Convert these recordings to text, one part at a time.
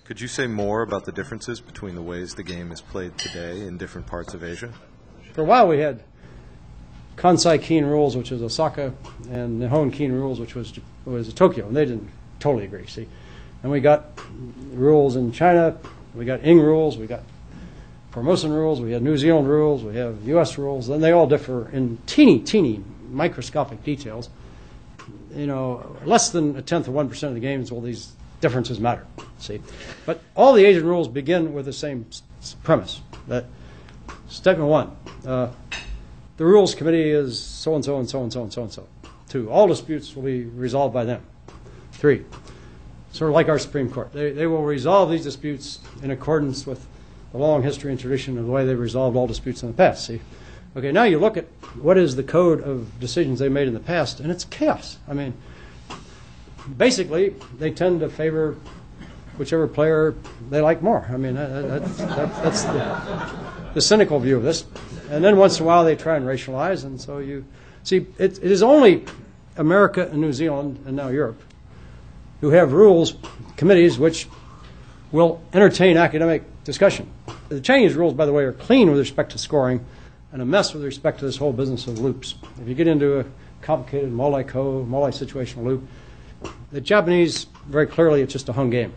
Could you say more about the differences between the ways the game is played today in different parts of Asia? For a while we had Kansai-kin rules, which was Osaka, and Nihon-kin rules, which was Tokyo, and they didn't totally agree, see. And we got rules in China, we got Ing rules, we got Formosan rules, we had New Zealand rules, we have U.S. rules, and they all differ in teeny microscopic details. You know, less than 1/10 of 1% of the games will these differences matter, see. But all the Asian rules begin with the same premise, that statement one, the rules committee is so-and-so and so-and-so and so-and-so. 2, all disputes will be resolved by them. 3, sort of like our Supreme Court. They will resolve these disputes in accordance with the long history and tradition of the way they've resolved all disputes in the past, see. Okay, now you look at what is the code of decisions they made in the past, and it's chaos. I mean, basically, they tend to favor whichever player they like more. I mean, that's the cynical view of this. And then once in a while they try and racialize, and so you see, it is only America and New Zealand, and now Europe, who have rules committees which will entertain academic discussion. The Chinese rules, by the way, are clean with respect to scoring and a mess with respect to this whole business of loops. If you get into a complicated multi-code, multi-situational loop, the Japanese, very clearly, it's just a hung game.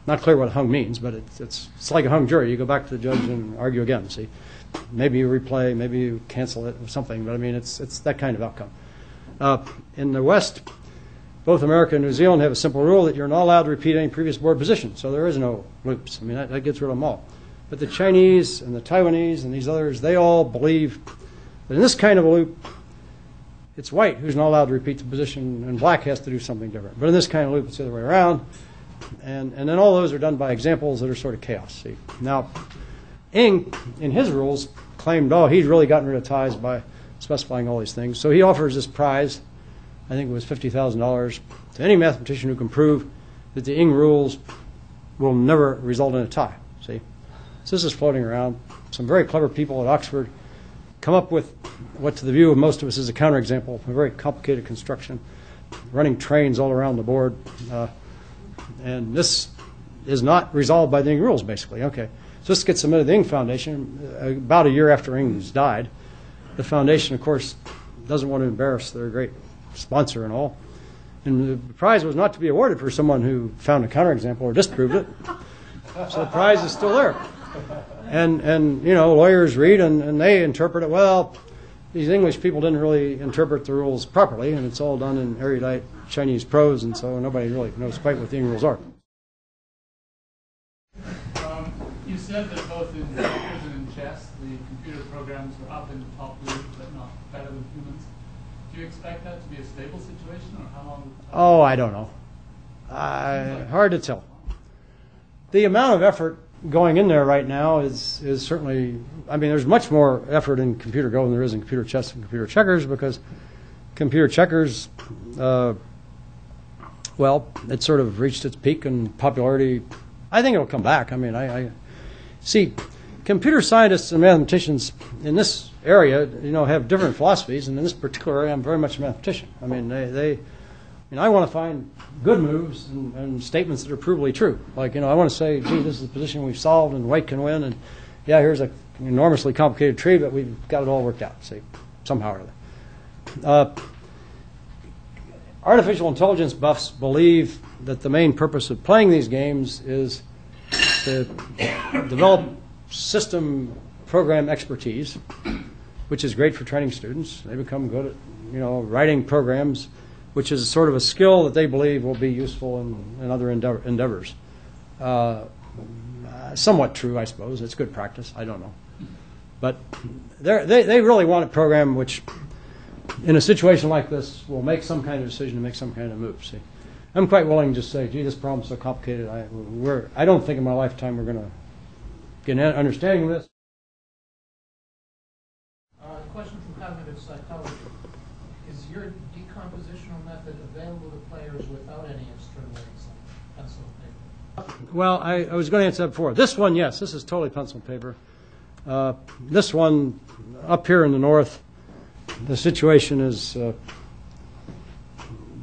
Not clear what hung means, but it's like a hung jury. You go back to the judge and argue again, see. Maybe you replay, maybe you cancel it or something, but I mean, it's that kind of outcome. In the West, both America and New Zealand have a simple rule that you're not allowed to repeat any previous board position, so there is no loops. I mean, that gets rid of them all. But the Chinese and the Taiwanese and these others, they all believe that in this kind of a loop, it's white who's not allowed to repeat the position and black has to do something different. But in this kind of loop, it's the other way around. And then all those are done by examples that are sort of chaos. See? Now, Ing, in his rules, claimed, oh, he's really gotten rid of ties by specifying all these things. So he offers this prize, I think it was $50,000, to any mathematician who can prove that the Ing rules will never result in a tie. See? So this is floating around. Some very clever people at Oxford come up with what, to the view of most of us, is a counterexample of a very complicated construction, running trains all around the board. And this is not resolved by the Ing rules, basically. Okay. So this gets submitted to the Ing Foundation about a year after Ing's died. The foundation, of course, doesn't want to embarrass their great sponsor and all. And the prize was not to be awarded for someone who found a counterexample or disproved it. So the prize is still there. And you know, lawyers read and they interpret it, well, these English people didn't really interpret the rules properly, and it's all done in erudite Chinese prose, and so nobody really knows quite what the Ing rules are. You said that both in checkers and in chess, the computer programs were up in the top league, but not better than humans. Do you expect that to be a stable situation, or how long? Oh, I don't know. Hard to tell. The amount of effort going in there right now is certainly, I mean, there's much more effort in computer Go than there is in computer chess and computer checkers, because computer checkers, well, it sort of reached its peak in popularity. I think it'll come back. I mean, I see computer scientists and mathematicians in this area, you know, have different philosophies, and in this particular area, I'm very much a mathematician. I mean, I want to find good moves and statements that are provably true. Like, you know, I want to say, gee, this is a position we've solved and white can win, and yeah, here's an enormously complicated tree, but we've got it all worked out, see, somehow or other. Artificial intelligence buffs believe that the main purpose of playing these games is to develop system program expertise, which is great for training students. They become good at, you know, writing programs, which is sort of a skill that they believe will be useful in other endeavors. Somewhat true, I suppose. It's good practice. I don't know. But they really want a program which, in a situation like this, will make some kind of decision and make some kind of move. See, I'm quite willing to just say, gee, this problem's so complicated. I don't think in my lifetime we're going to get an understanding of this. Question from cognitive psychology. Is your decompositional method available to players without any external links like pencil and paper? Well, I was going to answer that before. This one, yes, this is totally pencil and paper. This one, up here in the north, the situation is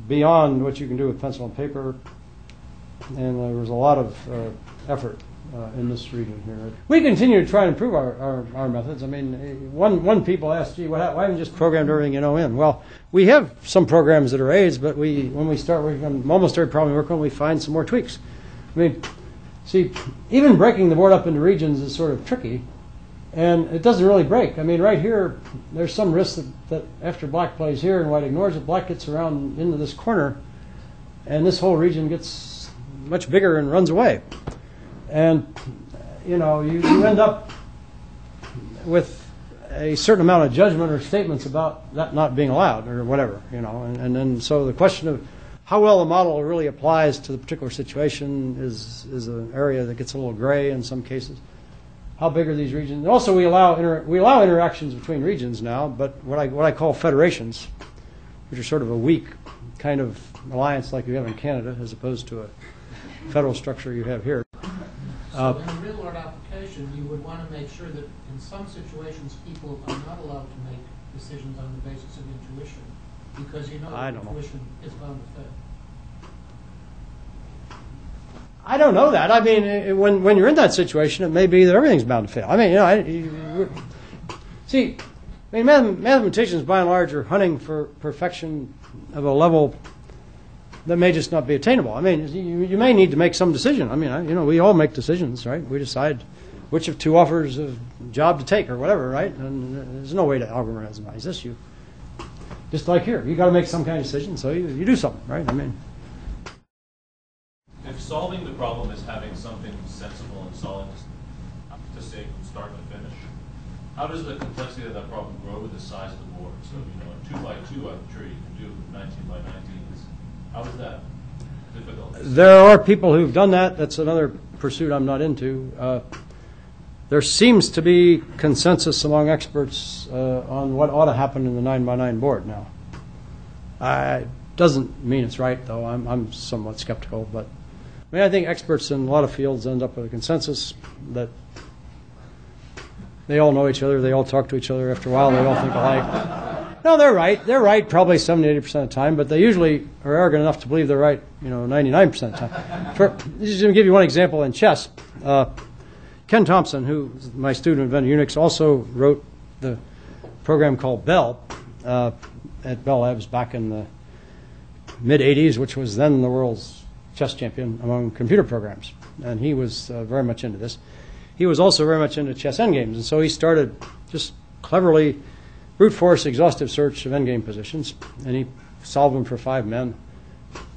beyond what you can do with pencil and paper. and there was a lot of effort in this region here. We continue to try and improve our methods. I mean, one people asked, gee, why haven't you just programmed everything in ON? Well, we have some programs that are aids, but when we start working on almost every problem we work on, we find some more tweaks. I mean, see, even breaking the board up into regions is sort of tricky, and it doesn't really break. I mean, right here, there's some risk that after black plays here and white ignores it, black gets around into this corner, and this whole region gets much bigger and runs away. And, you know, you end up with a certain amount of judgment or statements about that not being allowed or whatever, you know. And then so the question of how well the model really applies to the particular situation is an area that gets a little gray in some cases. How big are these regions? And also, we allow interactions between regions now, but what I call federations, which are sort of a weak kind of alliance like you have in Canada, as opposed to a federal structure you have here. So in a real-world application, you would want to make sure that in some situations people are not allowed to make decisions on the basis of intuition, because you know that intuition is bound to fail. I don't know that. I mean, when you're in that situation, it may be that everything's bound to fail. I mean, you know, see, I mean, mathematicians by and large are hunting for perfection of a level that may just not be attainable. I mean, you may need to make some decision. I mean, you know, we all make decisions, right? We decide which of two offers a job to take or whatever, right? And there's no way to algorithmize this. You just like here, you got to make some kind of decision, so you do something, right? I mean, if solving the problem is having something sensible and solid to say from start to finish, how does the complexity of that problem grow with the size of the board? So, you know, a 2 by 2, I'm sure you can do 19 by 19. How is that difficult? There are people who've done that. That's another pursuit I'm not into. There seems to be consensus among experts on what ought to happen in the 9 by 9 board now. Doesn't mean it's right, though. I'm somewhat skeptical, but I mean, I think experts in a lot of fields end up with a consensus that they all know each other, they all talk to each other. After a while, they all think alike. No, they're right. They're right probably 70, 80% of the time, but they usually are arrogant enough to believe they're right, 99% of the time. Just to give you one example in chess, Ken Thompson, who is my student who invented Unix, also wrote the program called Bell at Bell Labs back in the mid-'80s, which was then the world's chess champion among computer programs. And he was very much into this. He was also very much into chess endgames, and so he started just cleverly brute force exhaustive search of endgame positions, and he solved them for 5 men,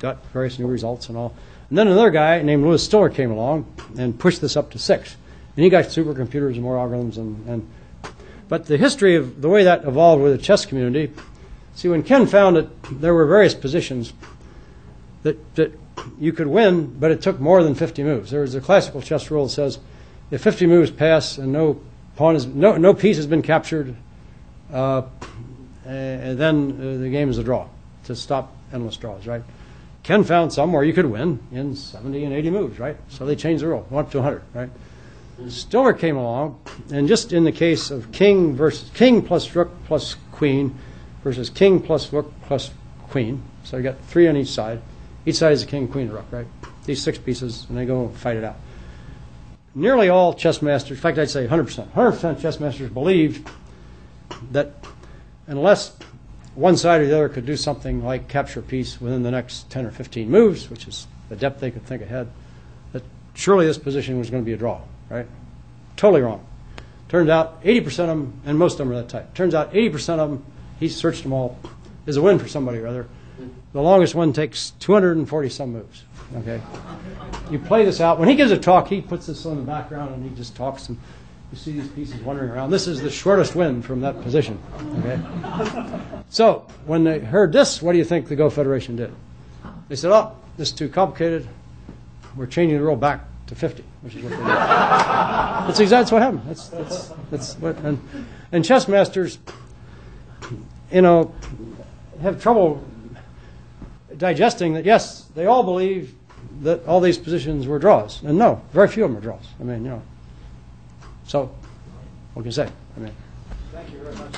got various new results and all. And then another guy named Louis Stiller came along and pushed this up to 6. And he got supercomputers and more algorithms. But the history of the way that evolved with the chess community, see, when Ken found that there were various positions that you could win, but it took more than 50 moves. There was a classical chess rule that says if 50 moves pass and no piece has been captured, and then the game is a draw to stop endless draws, right? Ken found some where you could win in 70 and 80 moves, right? So they changed the rule, went up to 100, right? Stiller came along, and just in the case of king plus rook plus queen versus king plus rook plus queen, so you got 3 on each side. Each side is a king, queen, rook, right? These 6 pieces, and they go and fight it out. Nearly all chess masters, in fact, I'd say 100% of chess masters believed that unless one side or the other could do something like capture a piece within the next 10 or 15 moves, which is the depth they could think ahead, that surely this position was going to be a draw, right? Totally wrong. Turns out 80% of them, and most of them are that type, turns out 80% of them, he searched them all, is a win for somebody or other. The longest one takes 240-some moves, okay? You play this out. When he gives a talk, he puts this on the background and he just talks, and you see these pieces wandering around. This is the shortest win from that position, okay? So when they heard this, what do you think the Go Federation did? They said, oh, this is too complicated. We're changing the rule back to 50, which is what they did. That's exactly what happened. That's what, and chess masters, have trouble digesting that, yes, they all believe that all these positions were draws. And no, very few of them are draws. I mean, so what can you say? Thank you very much.